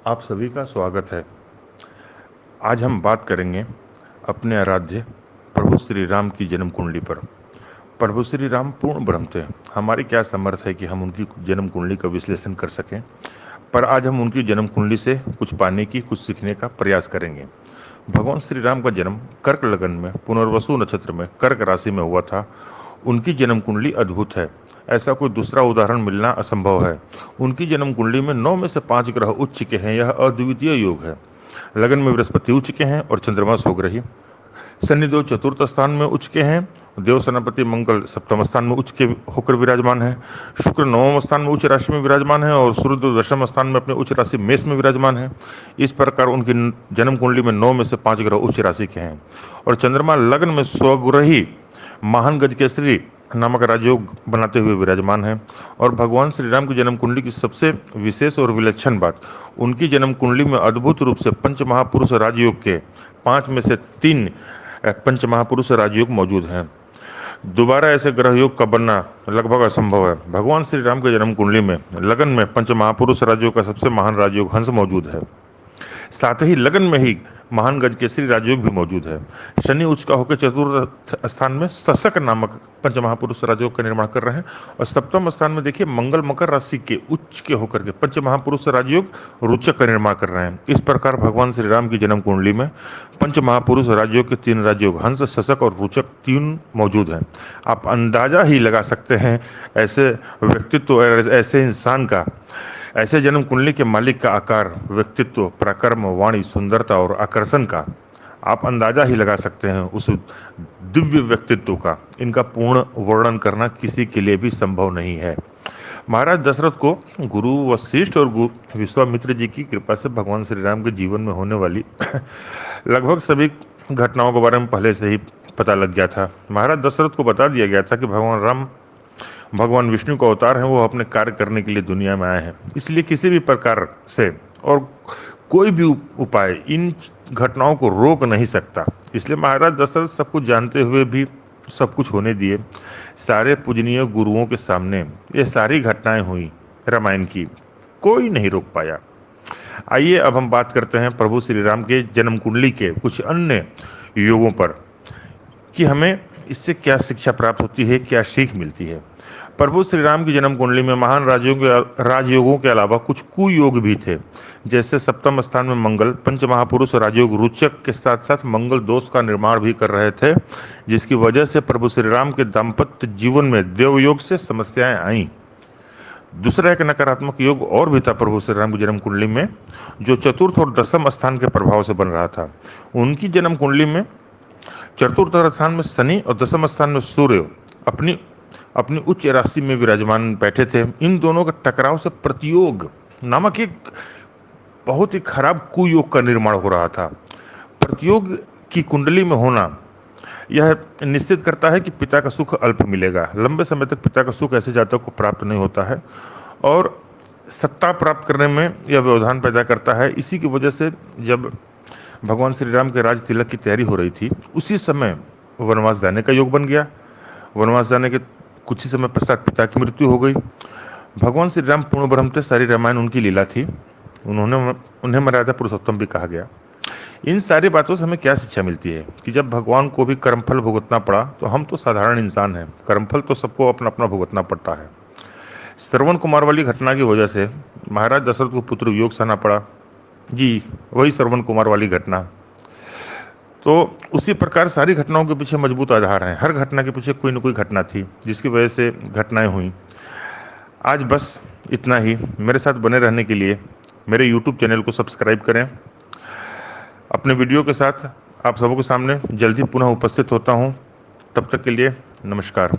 आप सभी का स्वागत है। आज हम बात करेंगे अपने आराध्य प्रभु श्री राम की जन्म कुंडली पर। प्रभु श्री राम पूर्ण ब्रह्म थे। हमारी क्या समर्थ है कि हम उनकी जन्म कुंडली का विश्लेषण कर सकें, पर आज हम उनकी जन्म कुंडली से कुछ पाने की, कुछ सीखने का प्रयास करेंगे। भगवान श्री राम का जन्म कर्क लगन में पुनर्वसु नक्षत्र में कर्क राशि में हुआ था। उनकी जन्म कुंडली अद्भुत है, ऐसा कोई दूसरा उदाहरण मिलना असंभव है। उनकी जन्म कुंडली में 9 में से 5 ग्रह उच्च के हैं। यह अद्वितीय योग है। लगन में बृहस्पति उच्च के हैं और चंद्रमा सोग्रही। शनिदेव चतुर्थ स्थान में उच्च के हैं। देव सेनापति मंगल सप्तम स्थान में उच्च के होकर विराजमान है। शुक्र नवम स्थान में उच्च राशि में विराजमान है और सूर्य दशम स्थान में अपने उच्च राशि मेष में विराजमान है। इस प्रकार उनकी जन्म कुंडली में 9 में से 5 ग्रह उच्च राशि के हैं और चंद्रमा लग्न में स्वग्रही महान गजकेसरी नामक राजयोग बनाते हुए विराजमान है। और भगवान श्री राम की जन्म कुंडली की सबसे विशेष और विलक्षण बात, उनकी जन्म कुंडली में अद्भुत रूप से पंच महापुरुष राजयोग के 5 में से 3 पंच महापुरुष राजयोग मौजूद हैं। दोबारा ऐसे ग्रह योग का बनना लगभग असंभव है। भगवान श्री राम के जन्म कुंडली में लगन में पंच महापुरुष राजयोग का सबसे महान राजयोग हंस मौजूद है। साथ ही लगन में ही महान गजकेसरी राजयोग भी मौजूद है। शनि उच्च का होकर चतुर्थ स्थान में शशक नामक पंच महापुरुष राजयोग का निर्माण कर रहे हैं और सप्तम स्थान में देखिए मंगल मकर राशि के उच्च के होकर के पंच महापुरुष राजयोग रुचक का निर्माण कर रहे हैं। इस प्रकार भगवान श्री राम की जन्म कुंडली में पंच महापुरुष राजयोग के 3 राजयोग हंस, शशक और रुचक 3 मौजूद हैं। आप अंदाजा ही लगा सकते हैं ऐसे व्यक्तित्व, ऐसे इंसान का, ऐसे जन्म कुंडली के मालिक का आकार, व्यक्तित्व, पराक्रम, वाणी, सुंदरता और आकर्षण का आप अंदाजा ही लगा सकते हैं। उस दिव्य व्यक्तित्व का इनका पूर्ण वर्णन करना किसी के लिए भी संभव नहीं है। महाराज दशरथ को गुरु वशिष्ठ और विश्वामित्र जी की कृपा से भगवान श्री राम के जीवन में होने वाली लगभग सभी घटनाओं के बारे में पहले से ही पता लग गया था। महाराज दशरथ को बता दिया गया था कि भगवान राम भगवान विष्णु का अवतार है, वो अपने कार्य करने के लिए दुनिया में आए हैं। इसलिए किसी भी प्रकार से और कोई भी उपाय इन घटनाओं को रोक नहीं सकता। इसलिए महाराज दशरथ सब कुछ जानते हुए भी सब कुछ होने दिए। सारे पूजनीय गुरुओं के सामने ये सारी घटनाएं हुई रामायण की, कोई नहीं रोक पाया। आइए अब हम बात करते हैं प्रभु श्री राम के जन्म कुंडली के कुछ अन्य योगों पर कि हमें इससे क्या शिक्षा प्राप्त होती है, क्या सीख मिलती है। प्रभु श्री राम की जन्म कुंडली में महान राजयोगों के अलावा कुछ कुयोग भी थे। जैसे सप्तम स्थान में मंगल पंच महापुरुष राजयोग रुचक के साथ साथ मंगल दोष का निर्माण भी कर रहे थे, जिसकी वजह से प्रभु श्री राम के दाम्पत्य जीवन में देवयोग से समस्याएं आईं। दूसरा एक नकारात्मक योग और भी था प्रभु श्री राम की जन्म कुंडली में, जो चतुर्थ और दसम स्थान के प्रभाव से बन रहा था। उनकी जन्म कुंडली में चतुर्थ स्थान में शनि और दसम स्थान में सूर्य अपनी उच्च राशि में विराजमान बैठे थे। इन दोनों के टकराव से प्रतियोग नामक एक बहुत ही खराब कुयोग का निर्माण हो रहा था। प्रतियोग की कुंडली में होना यह निश्चित करता है कि पिता का सुख अल्प मिलेगा। लंबे समय तक पिता का सुख ऐसे जातक को प्राप्त नहीं होता है और सत्ता प्राप्त करने में यह व्यवधान पैदा करता है। इसी की वजह से जब भगवान श्री राम के राज तिलक की तैयारी हो रही थी, उसी समय वनवास जाने का योग बन गया। वनवास जाने के कुछ ही समय पश्चात पिता की मृत्यु हो गई। भगवान श्री राम पूर्ण ब्रह्म थे, सारी रामायण उनकी लीला थी। उन्हें मर्यादा पुरुषोत्तम भी कहा गया। इन सारी बातों से हमें क्या शिक्षा मिलती है कि जब भगवान को भी कर्मफल भुगतना पड़ा तो हम तो साधारण इंसान हैं, कर्मफल तो सबको अपना अपना भुगतना पड़ता है। श्रवण कुमार वाली घटना की वजह से महाराज दशरथ को पुत्र वियोग सहना पड़ा। जी, वही श्रवण कुमार वाली घटना। तो उसी प्रकार सारी घटनाओं के पीछे मजबूत आधार हैं। हर घटना के पीछे कोई न कोई घटना थी जिसकी वजह से घटनाएं हुई। आज बस इतना ही। मेरे साथ बने रहने के लिए मेरे YouTube चैनल को सब्सक्राइब करें। अपने वीडियो के साथ आप सबों के सामने जल्दी पुनः उपस्थित होता हूं। तब तक के लिए नमस्कार।